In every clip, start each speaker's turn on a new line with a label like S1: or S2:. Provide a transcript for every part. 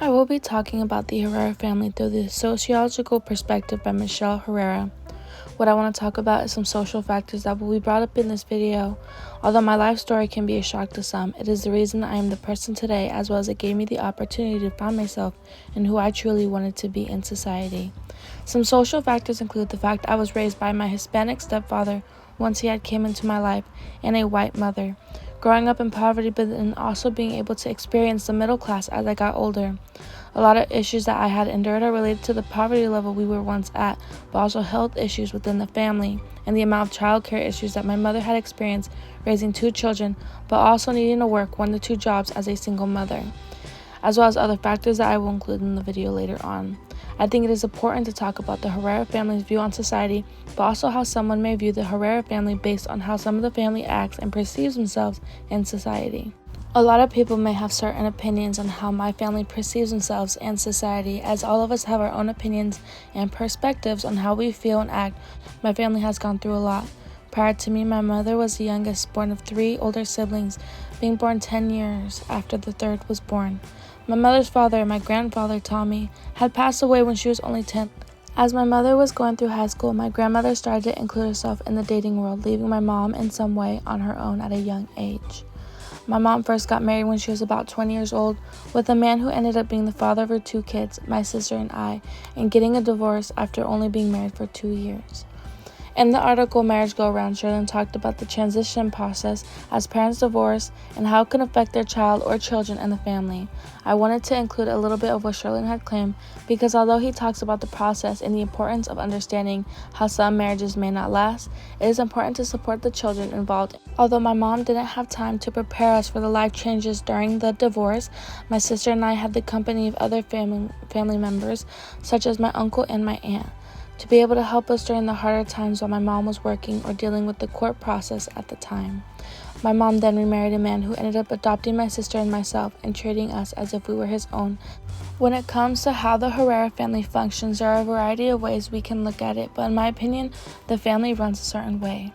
S1: I will be talking about the Herrera family through the sociological perspective by Michelle Herrera. What I want to talk about is some social factors that will be brought up in this video. Although my life story can be a shock to some, it is the reason I am the person today, as well as it gave me the opportunity to find myself and who I truly wanted to be in society. Some social factors include the fact I was raised by my Hispanic stepfather once he had came into my life, and a white mother. Growing up in poverty, but then also being able to experience the middle class as I got older. A lot of issues that I had endured are related to the poverty level we were once at, but also health issues within the family and the amount of childcare issues that my mother had experienced raising 2 children, but also needing to work 1 to 2 jobs as a single mother, as well as other factors that I will include in the video later on. I think it is important to talk about the Herrera family's view on society, but also how someone may view the Herrera family based on how some of the family acts and perceives themselves in society. A lot of people may have certain opinions on how my family perceives themselves and society, as all of us have our own opinions and perspectives on how we feel and act. My family has gone through a lot. Prior to me, my mother was the youngest, born of 3 older siblings, being born 10 years after the third was born. My mother's father, my grandfather Tommy, had passed away when she was only 10. As my mother was going through high school, my grandmother started to include herself in the dating world, leaving my mom in some way on her own at a young age. My mom first got married when she was about 20 years old with a man who ended up being the father of her 2 kids, my sister and I, and getting a divorce after only being married for 2 years. In the article Marriage Go Around, Sherlyn talked about the transition process as parents divorce and how it can affect their child or children and the family. I wanted to include a little bit of what Sherlyn had claimed because although he talks about the process and the importance of understanding how some marriages may not last, it is important to support the children involved. Although my mom didn't have time to prepare us for the life changes during the divorce, my sister and I had the company of other family members, such as my uncle and my aunt, to be able to help us during the harder times while my mom was working or dealing with the court process at the time. My mom then remarried a man who ended up adopting my sister and myself and treating us as if we were his own. When it comes to how the Herrera family functions, there are a variety of ways we can look at it, but in my opinion, the family runs a certain way.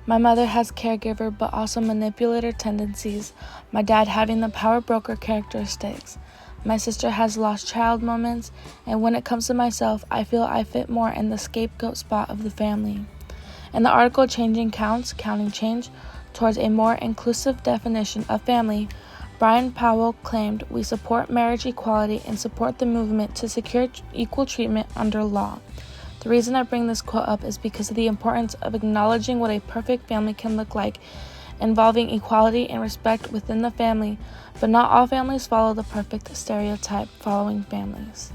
S1: My mother has caregiver but also manipulator tendencies, my dad having the power broker characteristics. My sister has lost child moments, and when it comes to myself, I feel I fit more in the scapegoat spot of the family. In the article Counting Change Towards a More Inclusive Definition of Family, Brian Powell claimed, "We support marriage equality and support the movement to secure equal treatment under law." The reason I bring this quote up is because of the importance of acknowledging what a perfect family can look like, involving equality and respect within the family, but not all families follow the perfect stereotype following families.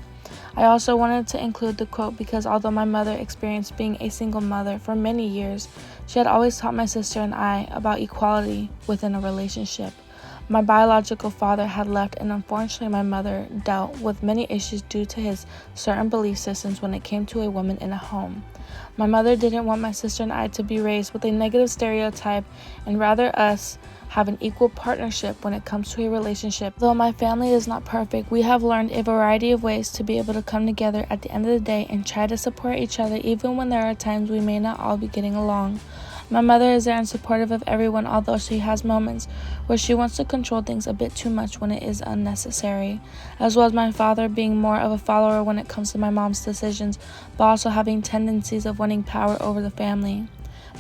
S1: I also wanted to include the quote because although my mother experienced being a single mother for many years, she had always taught my sister and I about equality within a relationship. My biological father had left, and unfortunately my mother dealt with many issues due to his certain belief systems when it came to a woman in a home. My mother didn't want my sister and I to be raised with a negative stereotype and rather us have an equal partnership when it comes to a relationship. Though my family is not perfect, we have learned a variety of ways to be able to come together at the end of the day and try to support each other even when there are times we may not all be getting along. My mother is there and supportive of everyone, although she has moments where she wants to control things a bit too much when it is unnecessary, as well as my father being more of a follower when it comes to my mom's decisions, but also having tendencies of wanting power over the family.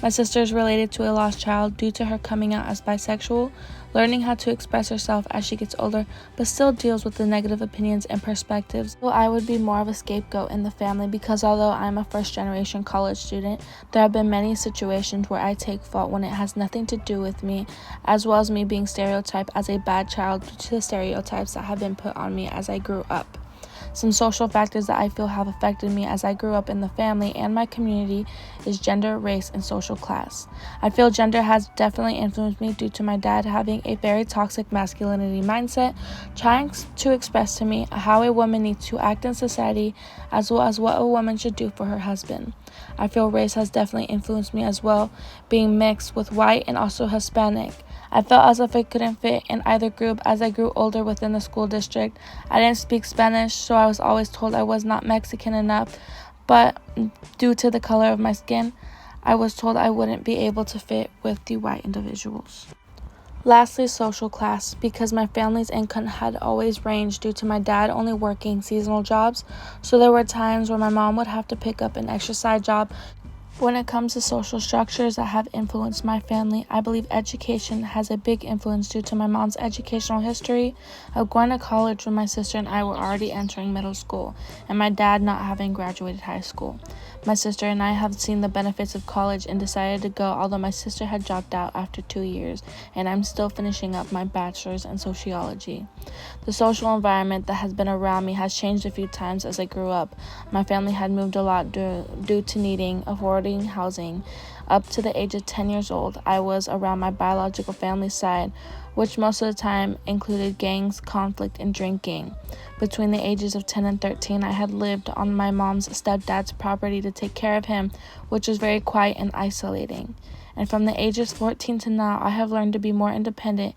S1: My sister is related to a lost child due to her coming out as bisexual, learning how to express herself as she gets older, but still deals with the negative opinions and perspectives. So I would be more of a scapegoat in the family because although I'm a first-generation college student, there have been many situations where I take fault when it has nothing to do with me, as well as me being stereotyped as a bad child due to the stereotypes that have been put on me as I grew up. Some social factors that I feel have affected me as I grew up in the family and my community is gender, race, and social class. I feel gender has definitely influenced me due to my dad having a very toxic masculinity mindset, trying to express to me how a woman needs to act in society as well as what a woman should do for her husband. I feel race has definitely influenced me as well, being mixed with white and also Hispanic. I felt as if I couldn't fit in either group as I grew older within the school district. I didn't speak Spanish, so I was always told I was not Mexican enough, but due to the color of my skin, I was told I wouldn't be able to fit with the white individuals. Lastly, social class, because my family's income had always ranged due to my dad only working seasonal jobs, so there were times where my mom would have to pick up an extra side job. When it comes to social structures that have influenced my family, I believe education has a big influence due to my mom's educational history of going to college when my sister and I were already entering middle school, and my dad not having graduated high school. My sister and I have seen the benefits of college and decided to go, although my sister had dropped out after 2 years, and I'm still finishing up my bachelor's in sociology. The social environment that has been around me has changed a few times as I grew up. My family had moved a lot due to needing affordable housing. Up to the age of 10 years old, I was around my biological family side, which most of the time included gangs, conflict, and drinking. Between the ages of 10 and 13, I had lived on my mom's stepdad's property to take care of him, which was very quiet and isolating. And from the ages 14 to now, I have learned to be more independent